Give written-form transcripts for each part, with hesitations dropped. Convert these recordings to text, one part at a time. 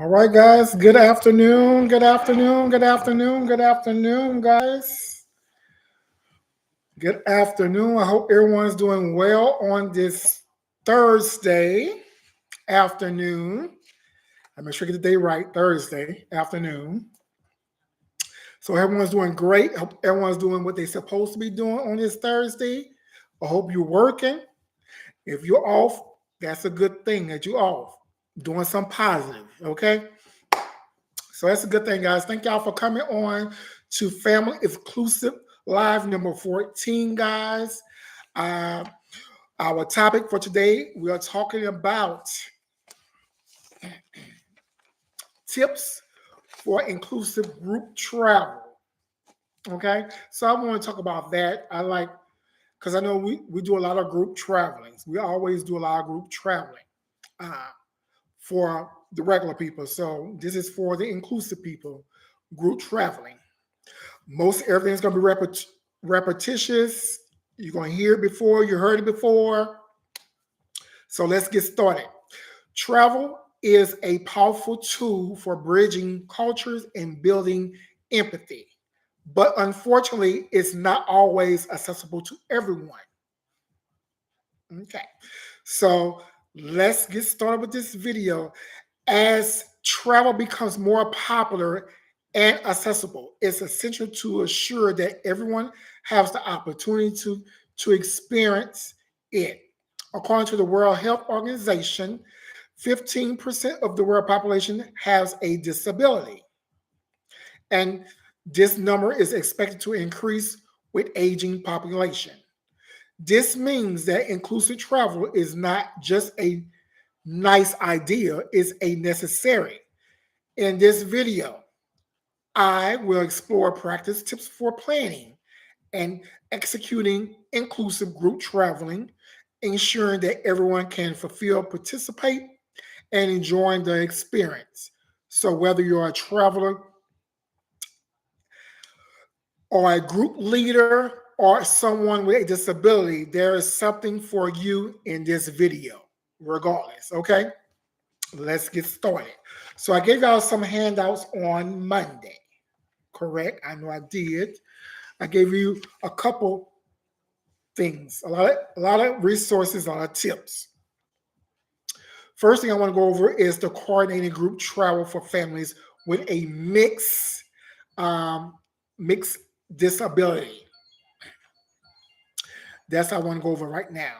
All right, guys. Good afternoon. Good afternoon. Good afternoon. Good afternoon, guys. Good afternoon. I hope everyone's doing well on this Thursday afternoon. I make sure I get the day right. Thursday afternoon. So everyone's doing great. I hope everyone's doing what they're supposed to be doing on this Thursday. I hope you're working. If you're off, that's a good thing that you're off. Doing something positive. Okay. So that's a good thing, guys. Thank y'all for coming on to Family Exclusive Live number 14, guys. Uh, our topic for today, we are talking about tips for inclusive group travel. Okay, so I want to talk about that. Because I know we do a lot of group traveling. We always do a lot of group traveling uh, for the regular people. So this is for the inclusive people, group traveling. Most everything's going to be repetitious. You're going to hear it before, you heard it before. So let's get started. Travel is a powerful tool for bridging cultures and building empathy. But unfortunately, it's not always accessible to everyone. Okay. So let's get started with this video. As travel becomes more popular and accessible, it's essential to assure that everyone has the opportunity to experience it. According to the World Health Organization, 15% of the world population has a disability. And this number is expected to increase with aging population. This means that inclusive travel is not just a nice idea, it's a necessary. In this video, I will explore practice tips for planning and executing inclusive group traveling, ensuring that everyone can fulfill, participate, and enjoy the experience. So whether you're a traveler or a group leader or someone with a disability, there is something for you in this video, regardless, okay? Let's get started. So I gave y'all some handouts on Monday, correct? I know I did. I gave you a couple things, a lot of resources, a lot of tips. First thing I want to go over is the coordinating group travel for families with a um, mixed disability. That's what I want to go over right now.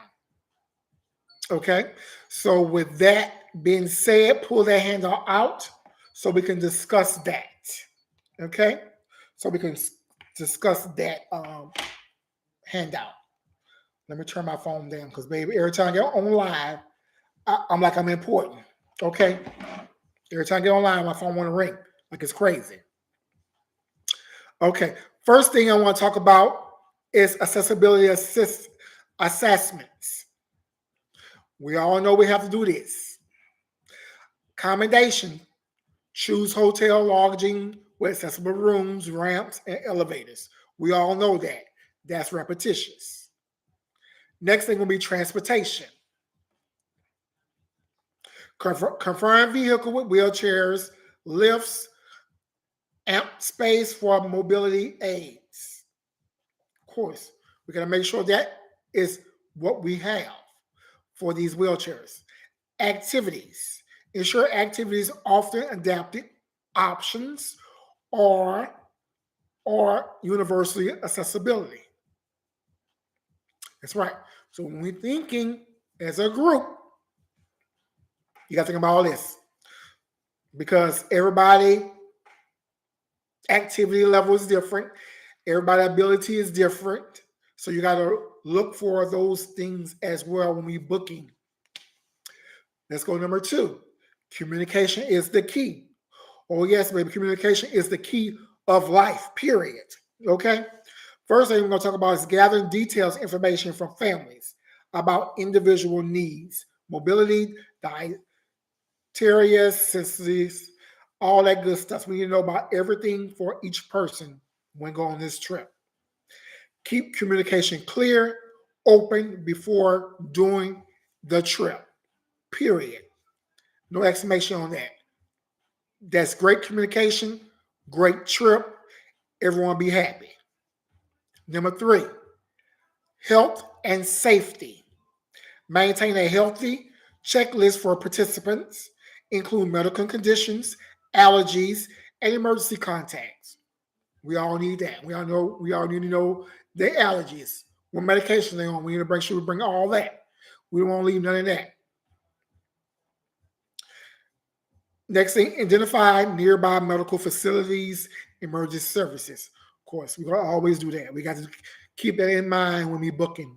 Okay. So with that being said, pull that handout out so we can discuss that. Okay. So we can discuss that handout. Let me turn my phone down because, baby, every time I get on live, I'm like I'm important. Okay. Every time I get online, my phone want to ring like it's crazy. Okay. First thing I want to talk about is accessibility assessments. We all know we have to do this. Accommodation. Choose hotel lodging with accessible rooms, ramps, and elevators. We all know that. That's repetitious. Next thing will be transportation. Confirm vehicle with wheelchairs, lifts, amp space for mobility aids. Of course, we're going to make sure that is what we have for these wheelchairs. Activities. Ensure activities often adapted options or universally accessibility. That's right. So when we're thinking as a group, you got to think about all this because everybody activity level is different. Everybody ability is different. So you got to look for those things as well when we're booking. Let's go number 2. Communication is the key. Oh, yes, baby. Communication is the key of life, period. Okay? First thing we're going to talk about is gathering details, information from families about individual needs, mobility, dietary necessities, all that good stuff. We need to know about everything for each person when going on this trip. Keep communication clear, open before doing the trip, period. No exclamation on that. That's great communication, great trip. Everyone be happy. Number 3, health and safety. Maintain a healthy checklist for participants, include medical conditions, allergies, and emergency contacts. We all need that. We all need to know their allergies, what medication they're on. We need to make sure we bring all that. We don't want to leave none of that. Next thing, identify nearby medical facilities, emergency services. Of course, we're gonna always do that. We got to keep that in mind when we booking.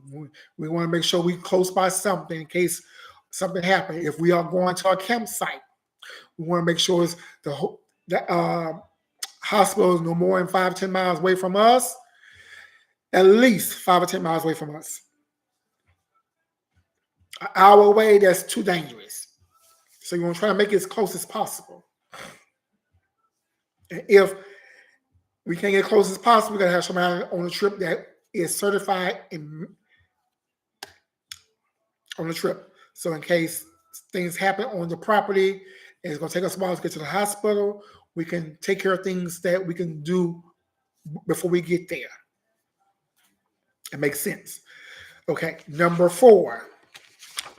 We want to make sure we close by something in case something happens. If we are going to a campsite, we want to make sure it's the hospital is no more than 5 to 10 miles away from us. At least 5 or 10 miles away from us. An hour away, that's too dangerous. So you want to try to make it as close as possible. And if we can't get close as possible, we got to have somebody on the trip that is certified on the trip. So in case things happen on the property, and it's going to take us a while to get to the hospital, we can take care of things that we can do before we get there. It makes sense. Okay, number 4,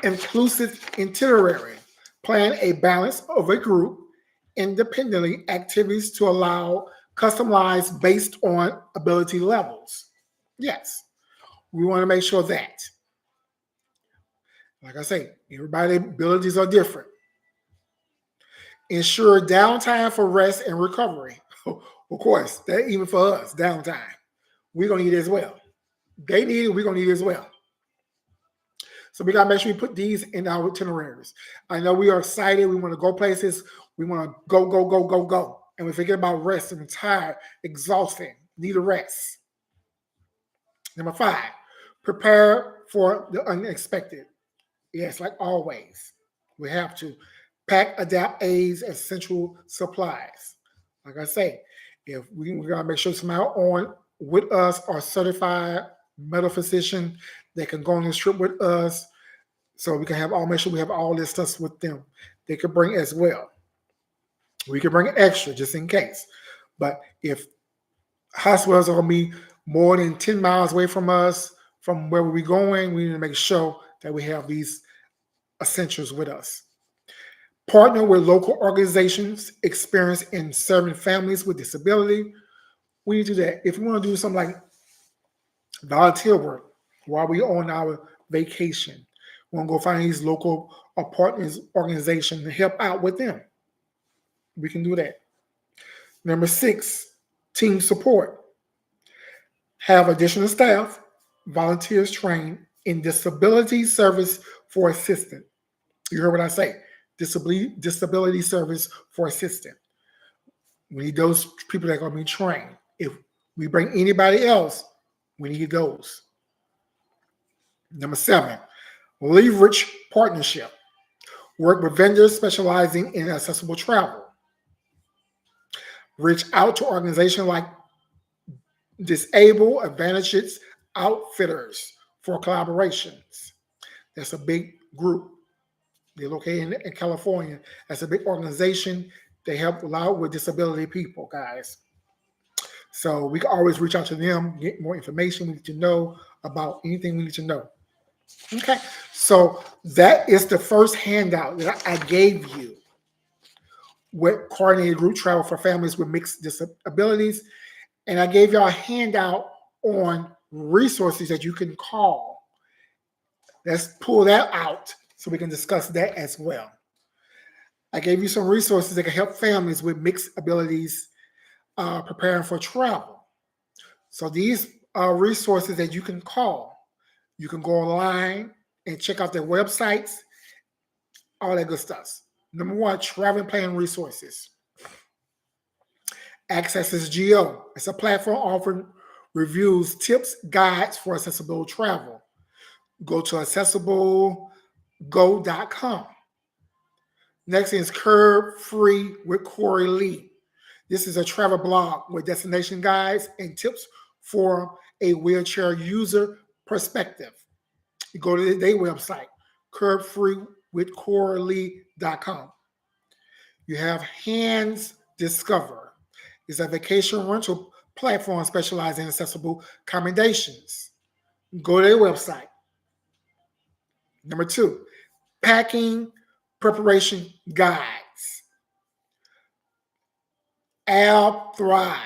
inclusive itinerary. Plan a balance of a group independently activities to allow customized based on ability levels. Yes, we want to make sure that. Like I say, everybody's abilities are different. Ensure downtime for rest and recovery. Of course, that even for us, downtime. We're going to need it as well. They need it, we're going to need it as well. So we got to make sure we put these in our itineraries. I know we are excited. We want to go places. We want to go, go, go, go, go. And we forget about rest and tired, exhausting, need a rest. Number 5, prepare for the unexpected. Yes, like always. We have to pack, adapt aids, essential supplies. Like I say, if we got to make sure somebody on with us are certified medical physician that can go on this trip with us, so we can make sure we have all this stuff with them. They could bring as well. We can bring extra just in case. But if hospitals are going to be more than 10 miles away from us, from where we're going, we need to make sure that we have these essentials with us. Partner with local organizations experienced in serving families with disability. We need to do that. If we want to do something like volunteer work while we're on our vacation, we want to go find these local partners organizations and help out with them. We can do that. Number 6, team support. Have additional staff, volunteers trained in disability service for assistant. You heard what I say, disability service for assistant. We need those people that are going to be trained. If we bring anybody else, we need those. Number 7, leverage partnership. Work with vendors specializing in accessible travel. Reach out to organizations like Disabled Advantages Outfitters for collaborations. That's a big group. They're located in California. That's a big organization. They help a lot with disability people, guys. So we can always reach out to them, get more information we need to know about anything we need to know. Okay, so that is the first handout that I gave you with coordinated group travel for families with mixed disabilities. And I gave y'all a handout on resources that you can call. Let's pull that out so we can discuss that as well. I gave you some resources that can help families with mixed abilities preparing for travel. So these are resources that you can call. You can go online and check out their websites, all that good stuff. Number 1, travel planning resources. Accesses Geo. It's a platform offering reviews, tips, guides for accessible travel. Go to accessiblego.com. Next is Curb Free with Corey Lee. This is a travel blog with destination guides and tips for a wheelchair user perspective. You go to their website, curbfreewithcoreylee.com. You have Hands Discover. It's a vacation rental platform specializing in accessible accommodations. Go to their website. Number two, Packing Preparation Guides. Ab Thrive.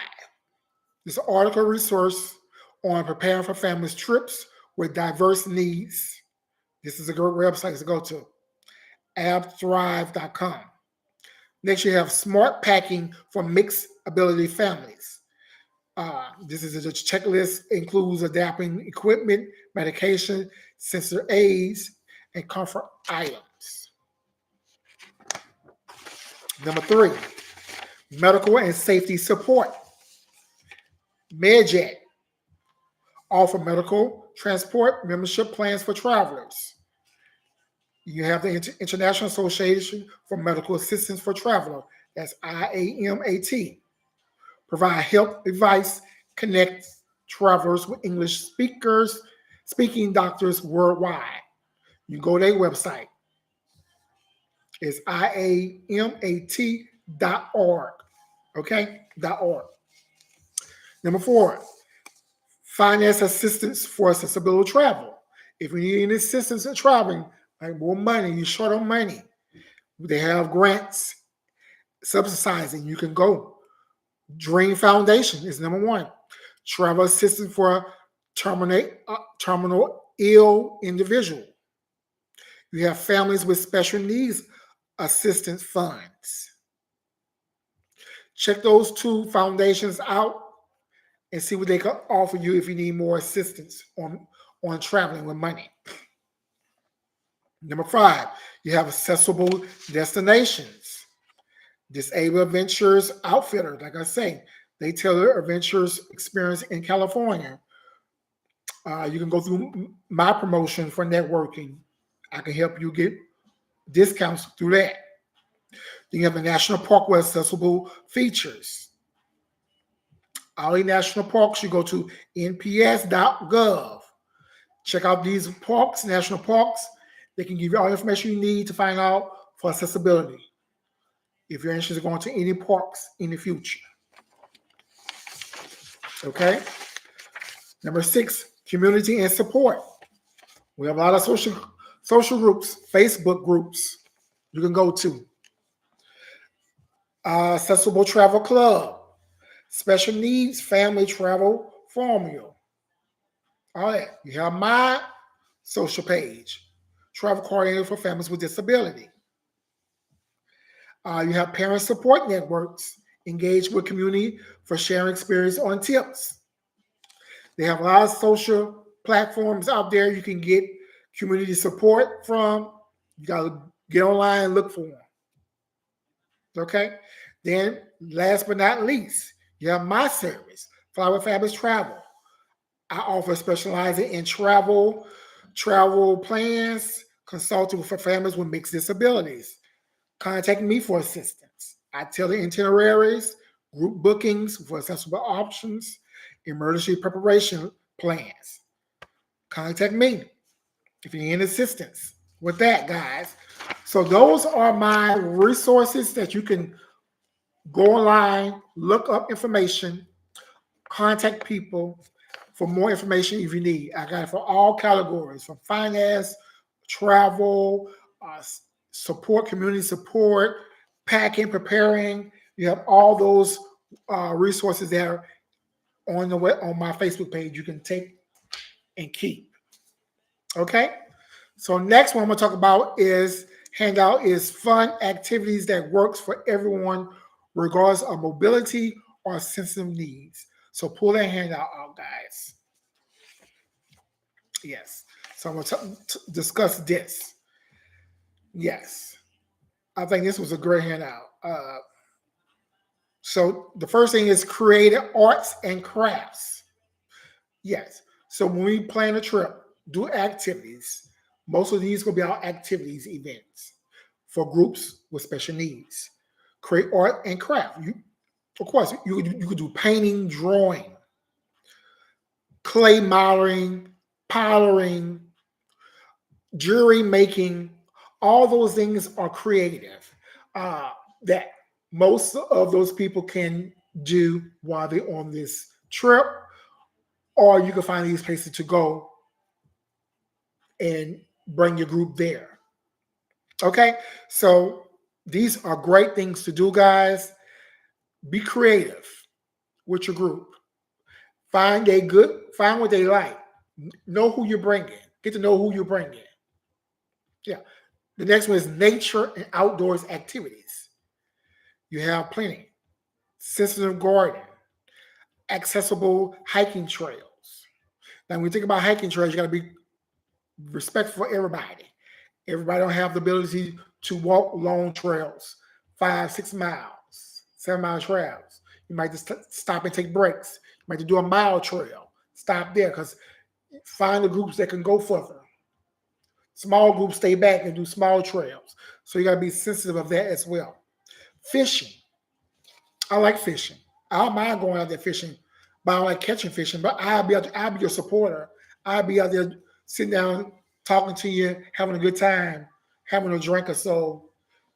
It's an article resource on preparing for families' trips with diverse needs. This is a great website to go to. abthrive.com. Next, you have Smart Packing for Mixed Ability Families. This is a checklist, includes adapting equipment, medication, sensor aids, and comfort items. Number three, medical and safety support. MedJet offer medical transport membership plans for travelers. You have the International Association for Medical Assistance for Travelers. That's IAMAT. Provide health advice, connect travelers with English speaking doctors worldwide. You go to their website. It's IAMAT.org. Okay? .org. Number four, finance assistance for accessibility travel. If you need any assistance in traveling, like more money, you're short on money, they have grants subsidizing. You can go. Dream Foundation is number one. Travel assistance for terminal ill individual. You have families with special needs assistance funds. Check those two foundations out and see what they can offer you if you need more assistance on traveling with money. Number five, you have accessible destinations. Disabled Adventures Outfitter, like I say, they tailor adventures experience in California. You can go through my promotion for networking. I can help you get discounts through that. Then you have the National Park with accessible features. All the national parks, you go to nps.gov. Check out these parks, national parks. They can give you all the information you need to find out for accessibility if you're interested in going to any parks in the future. Okay? Number six, community and support. We have a lot of social groups, Facebook groups you can go to. Accessible Travel Club, Special Needs Family Travel Formula. All that. You have my social page, Travel Coordinator for Families with Disability. You have Parent Support Networks, engage with community for sharing experience on tips. They have a lot of social platforms out there you can get community support from. You got to get online and look for them. Okay? Then, last but not least, you have my service, Fly with Fabulous Travel. I offer specializing in travel plans, consulting for families with mixed disabilities. Contact me for assistance. I tell the itineraries, group bookings for accessible options, emergency preparation plans. Contact me if you need assistance with that, guys. So those are my resources that you can go online, look up information, contact people for more information if you need. I got it for all categories, from finance, travel, support, community support, packing, preparing. You have all those resources there on my Facebook page. You can take and keep. Okay. So next one I'm going to talk about is fun activities that works for everyone, regardless of mobility or sensitive needs. So pull that handout out, guys. Yes. So I'm going to discuss this. Yes. I think this was a great handout. So the first thing is creative arts and crafts. Yes. So when we plan a trip, do activities. Most of these will be our activities events for groups with special needs. Create art and craft. Of course, you could do painting, drawing, clay modeling, powdering, jewelry making. All those things are creative. that most of those people can do while they're on this trip, or you can find these places to go and bring your group there. Okay, so these are great things to do, guys. Be creative with your group. Find what they like. Know who you're bringing. Get to know who you're bringing. Yeah. The next one is nature and outdoors activities. You have plenty. Sensitive garden, accessible hiking trails. Now, when you think about hiking trails, you got to be respectful for everybody. Everybody don't have the ability to walk long trails, 5, 6 miles, 7 mile trails. You might just stop and take breaks. You might do a mile trail. Stop there because find the groups that can go further. Small groups stay back and do small trails. So you got to be sensitive of that as well. Fishing. I like fishing. I don't mind going out there fishing, but I don't like catching fishing. But I'll be your supporter. I'll be out there sitting down, talking to you, having a good time, having a drink or so,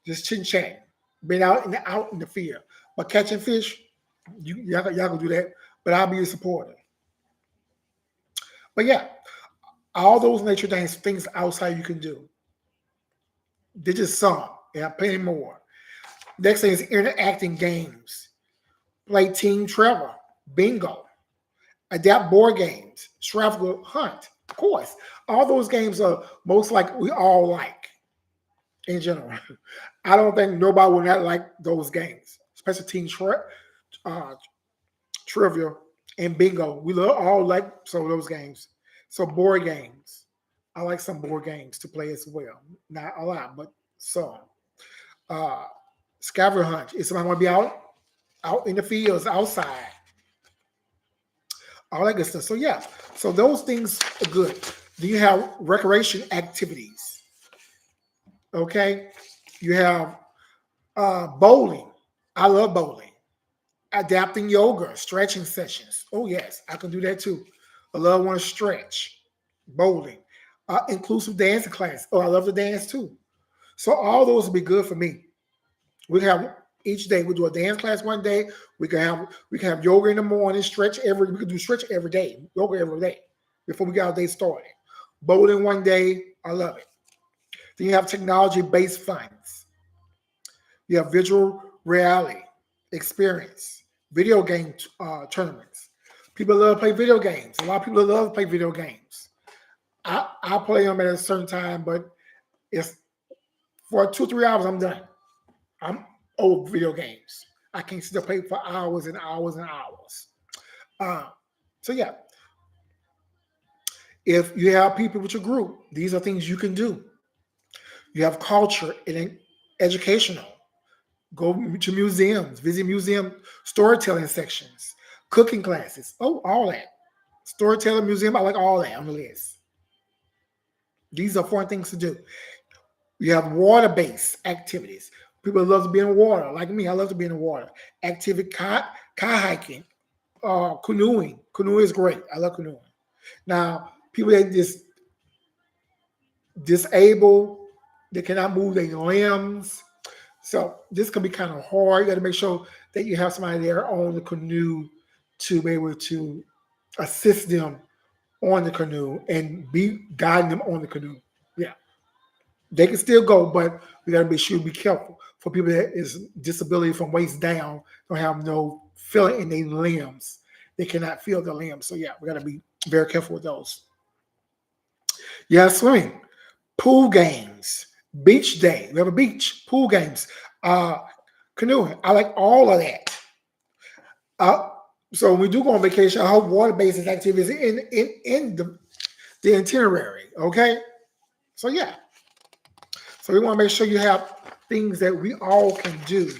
just chit chat, being out in the field. But catching fish, y'all can do that. But I'll be your supporter. But yeah, all those nature things outside you can do. They're just some. Yeah, plenty more. Next thing is interacting games. Play team Trevor, bingo, adapt board games, travel hunt. Of course, all those games are most like we all like in general. I don't think nobody will not like those games, especially uh, trivia and bingo. We all like some of those games. So board games, I like some board games to play as well. Not a lot, but some. Uh, Scavenger hunt. If somebody want to be out in the fields, outside, all that good stuff. So yeah, so those things are good. Do you have recreation activities? Okay, you have bowling. I love bowling. Adapting yoga, stretching sessions. Oh yes, I can do that too. I love want to stretch. Bowling, inclusive dancing class. Oh, I love to dance too. So all those would be good for me. We have each day. We do a dance class one day. We can have yoga in the morning. We can do stretch every day. Yoga every day before we get our day started. Bowling one day. I love it. Then you have technology-based funds. You have virtual reality experience, video game tournaments. People love to play video games. A lot of people love to play video games. I play them at a certain time, but it's for 2 or 3 hours. I'm done. I'm old video games. I can still play for hours and hours and hours. Uh, so yeah, if you have people with your group, these are things you can do. You have culture and educational. Go to museums, visit museum storytelling sections, cooking classes. Oh, all that. Storytelling museum, I like all that on the list. These are fun things to do. You have water-based activities. People love to be in the water, like me. I love to be in the water. Activity, kayaking, canoeing. Canoeing is great. I love canoeing. Now, people that just disabled, they cannot move their limbs. So this can be kind of hard. You got to make sure that you have somebody there on the canoe to be able to assist them on the canoe and be guiding them on the canoe. Yeah, they can still go, but we got to be sure to be careful for people that is disability from waist down, don't have no feeling in their limbs. They cannot feel their limbs. So yeah, we got to be very careful with those. Yeah, swimming, pool games, beach day. We have a beach, pool games, uh, canoeing. I like all of that. Uh, so when we do go on vacation, I hope water-based activities in the itinerary. Okay, so yeah, so we want to make sure you have things that we all can do.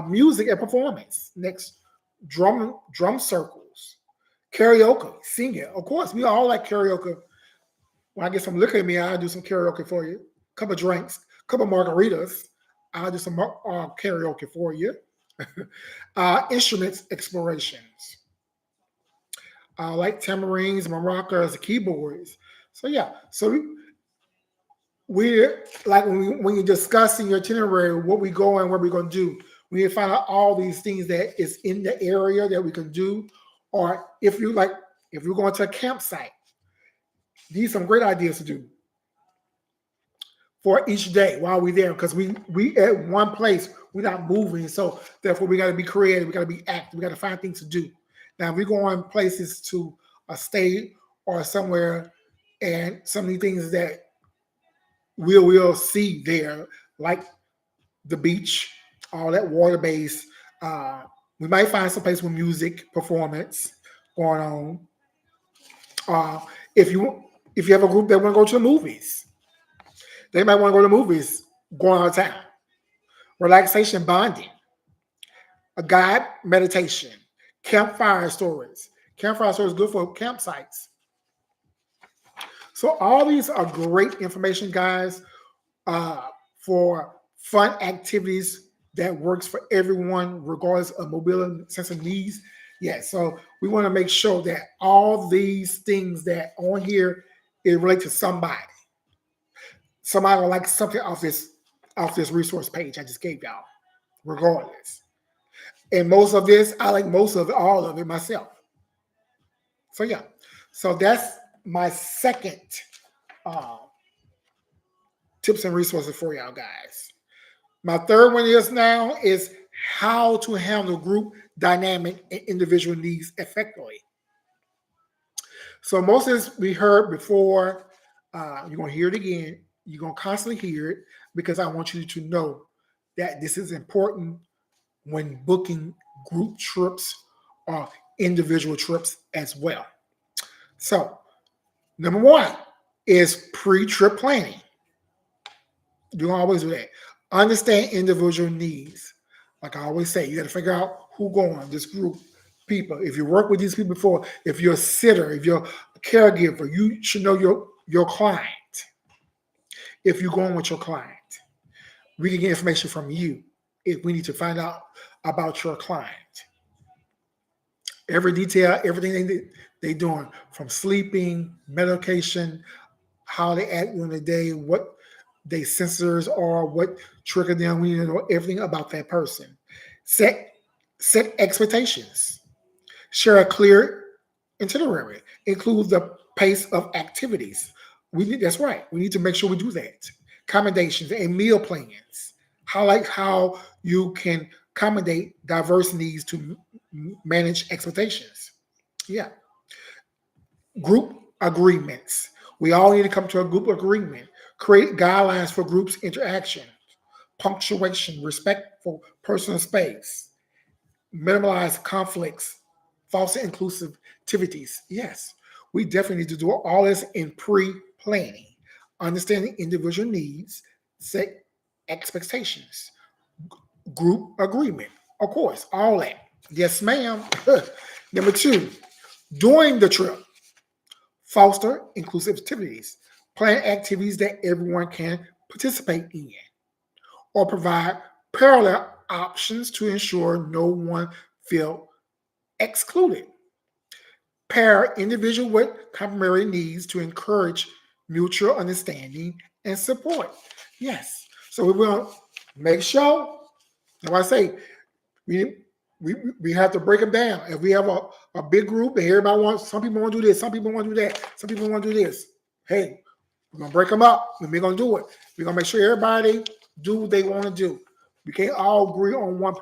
Music and performance. Next, drum circles, karaoke, singing. Of course, we all like karaoke. When I get some liquor in me, I'll do some karaoke for you. Couple of drinks, couple of margaritas. I'll do some karaoke for you. Instruments explorations, like tamarines, maracas, keyboards. So yeah, so we like when you're discussing your itinerary, what we go and what we're going to do. We need to find out all these things that is in the area that we can do, or if you're going to a campsite, these are some great ideas to do for each day while we're there because we at one place we're not moving, so therefore we got to be creative, we got to be active, we got to find things to do. Now if we go on places to a state or somewhere, and some of the things that we'll see there, like the beach, all that water base. Uh, we might find some place with music performance going on. Uh, if you have a group that want to go to the movies, they might want to go to the movies going out of town. Relaxation bonding, a guide meditation, campfire stories. Campfire stories good for campsites. So all these are great information, guys, for fun activities that works for everyone, regardless of mobility and sense of needs. Yeah, so we want to make sure that all these things that on here it relate to somebody. Somebody will like something off this resource page I just gave y'all, regardless. And most of this, I like most of it, all of it myself. So yeah, so that's my second uh, tips and resources for y'all guys. My third one is how to handle group dynamic and individual needs effectively. So most of this we heard before. You're gonna hear it again. You're gonna constantly hear it because I want you to know that this is important when booking group trips or individual trips as well. So number one is pre-trip planning. You always do that. Understand individual needs. Like I always say, you got to figure out who going, this group people. If you work with these people before, if you're a sitter, if you're a caregiver, you should know your client. If you're going with your client, we can get information from you if we need to find out about your client. Every detail, everything they doing, from sleeping, medication, how they act during the day, what they sensors are, what trigger them. We need to know everything about that person. Set set expectations. Share a clear itinerary. Include the pace of activities. That's right. We need to make sure we do that. Accommodations and meal plans. Highlight how you can accommodate diverse needs to manage expectations. Yeah. Group agreements. We all need to come to a group agreement. Create guidelines for groups interaction. Punctuation, respect for personal space. Minimize conflicts, false inclusive activities. Yes, we definitely need to do all this in pre-planning. Understanding individual needs, set expectations, group agreement. Of course, all that. Yes, ma'am. Number two, during the trip, foster inclusive activities. Plan activities that everyone can participate in, or provide parallel options to ensure no one feel excluded. Pair individual with complementary needs to encourage mutual understanding and support. Yes. So we will make sure, like I say, we we have to break them down. If we have a big group and everybody wants, some people want to do this, some people want to do that, some people want to do this. Hey, we're gonna break them up and we're gonna do it. We're gonna make sure everybody do what they want to do. We can't all agree on what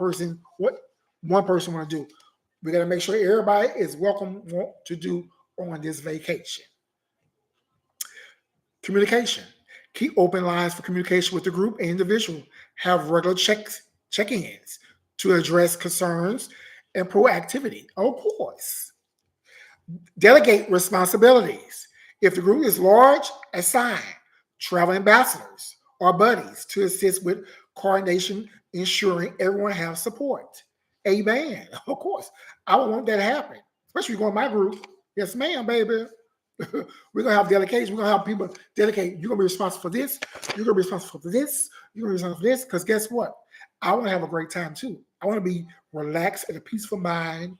one person want to do. We got to make sure everybody is welcome to do on this vacation. Communication. Keep open lines for communication with the group and individual. Have regular check-ins to address concerns and proactivity. Of course. Delegate responsibilities. If the group is large, assign travel ambassadors or buddies to assist with coordination, ensuring everyone has support. Amen. Of course, I would want that to happen, especially going my group. Yes, ma'am, baby. We're gonna have delegation. We're gonna have people dedicate. You're gonna be responsible for this. You're gonna be responsible for this. You're gonna be responsible for this. Because guess what? I want to have a great time too. I want to be relaxed and a peaceful mind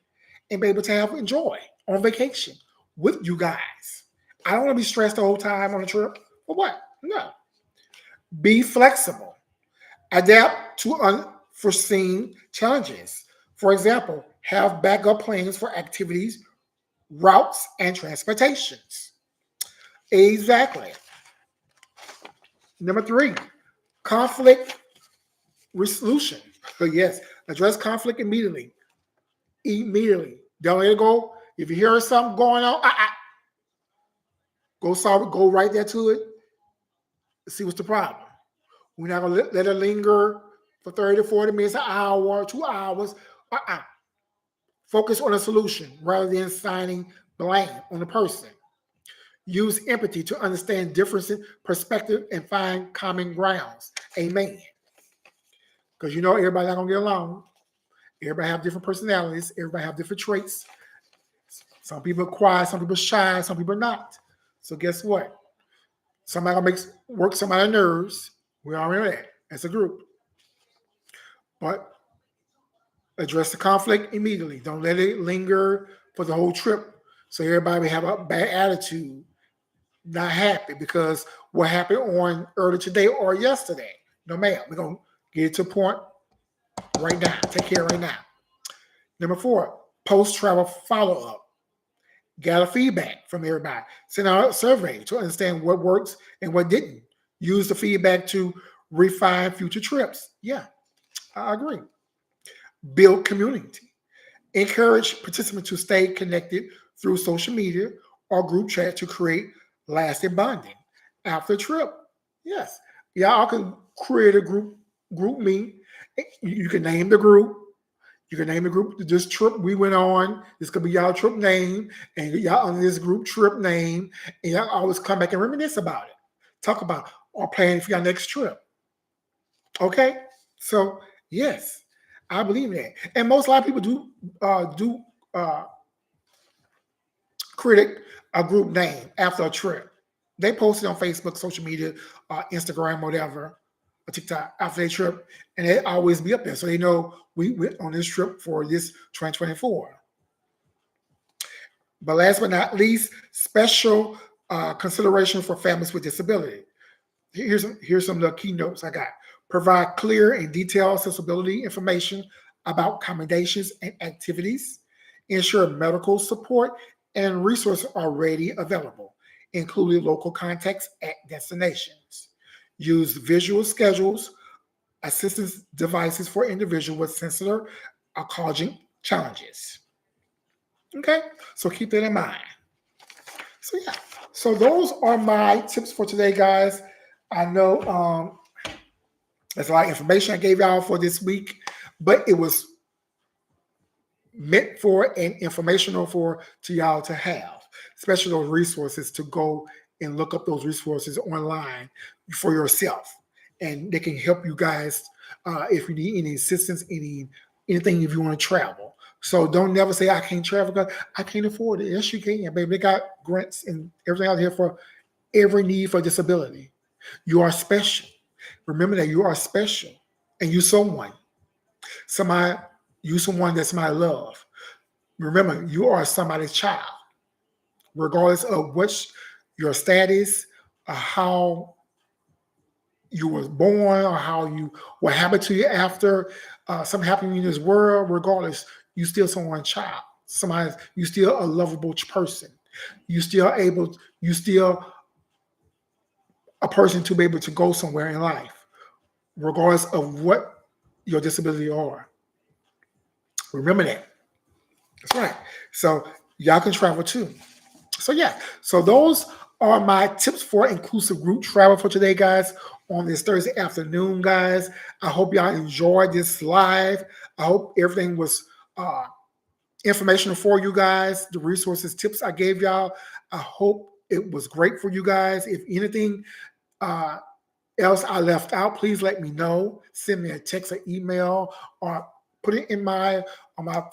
and be able to have enjoy on vacation with you guys. I don't want to be stressed the whole time on the trip. For what? No. Be flexible. Adapt to unforeseen challenges. For example, have backup plans for activities, routes, and transportations. Exactly. Number three, conflict resolution. Yes, address conflict immediately. Immediately. Don't let it go. If you hear something going on, go solve it. Go right there to it. See what's the problem. We're not gonna let it linger for 30 to 40 minutes, an hour, 2 hours. Uh-uh. Focus on a solution rather than signing blame on the person. Use empathy to understand different perspective and find common grounds. Amen. Because everybody's not gonna get along. Everybody have different personalities. Everybody have different traits. Some people are quiet, some people are shy, some people are not. So guess what? Somebody gonna work somebody's nerves. We already know that as a group. But address the conflict immediately. Don't let it linger for the whole trip. So everybody have a bad attitude, not happy because what happened on earlier today or yesterday. No, ma'am. We're gonna get it to a point right now. Take care right now. Number 4, post-travel follow-up. Gather feedback from everybody. Send out a survey to understand what works and what didn't. Use the feedback to refine future trips. Yeah, I agree. Build community. Encourage participants to stay connected through social media or group chat to create lasting bonding after a trip. Yes, y'all can create a group meet. You can name the group. You can name the group. This trip we went on. This could be y'all trip name, and y'all on this group trip name, and y'all always come back and reminisce about it. Talk about or plan for your next trip. Okay, so yes, I believe that, and most a lot of people do create a group name after a trip. They post it on Facebook, social media, Instagram, whatever, or TikTok after their trip, and it always be up there, so they know we went on this trip for this 2024. But last but not least, special consideration for families with disability. Here's some of the keynotes I got. Provide clear and detailed accessibility information about accommodations and activities. Ensure medical support and resources are ready available, including local contacts at destinations. Use visual schedules, assistance devices for individuals with sensory or cognitive challenges. Okay, so keep that in mind. So yeah, so those are my tips for today, guys. I know there's a lot of information I gave y'all for this week, but it was meant for and informational to y'all to have, especially those resources to go and look up those resources online for yourself, and they can help you guys if you need any assistance, anything if you want to travel. So don't never say I can't travel because I can't afford it. Yes, you can, baby. They got grants and everything out here for every need for disability. You are special. Remember that you are special, and you someone that somebody love. Remember, you are somebody's child, regardless of your status, or how you was born, or what happened to you after something happened in this world. Regardless, you still someone's child. You still a lovable person. You still a person to be able to go somewhere in life, regardless of what your disability are. Remember that. That's right. So y'all can travel too. So yeah. So those are my tips for inclusive group travel for today, guys, on this Thursday afternoon, guys. I hope y'all enjoyed this live. I hope everything was informational for you guys. The resources, tips I gave y'all. I hope it was great for you guys. If anything else I left out, please let me know. Send me a text or email, or put it on my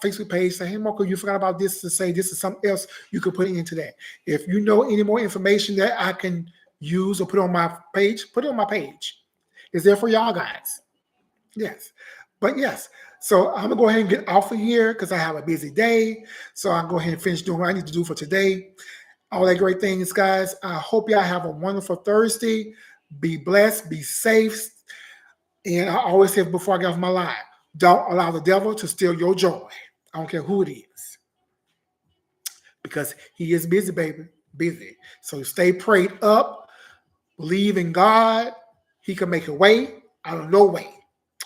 Facebook page. Say, hey, Marco, you forgot about this, to say this is something else you could put into that. If you know any more information that I can use or put on my page, put it on my page. It's there for y'all guys. Yes. But yes. So I'm going to go ahead and get off of here because I have a busy day. So I'll go ahead and finish doing what I need to do for today. All that great things, guys. I hope y'all have a wonderful Thursday. Be blessed, be safe. And I always say before I get off my line, don't allow the devil to steal your joy. I don't care who it is. Because he is busy, baby. Busy. So stay prayed up. Believe in God. He can make a way out of no way.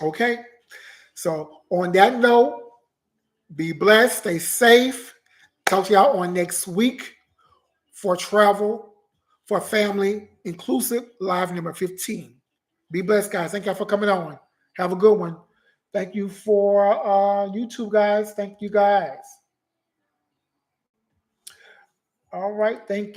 Okay? So on that note, be blessed, stay safe. Talk to y'all on next week for travel, for family, inclusive, live number 15. Be blessed, guys. Thank y'all for coming on. Have a good one. Thank you for YouTube, guys. Thank you, guys. All right. Thank you.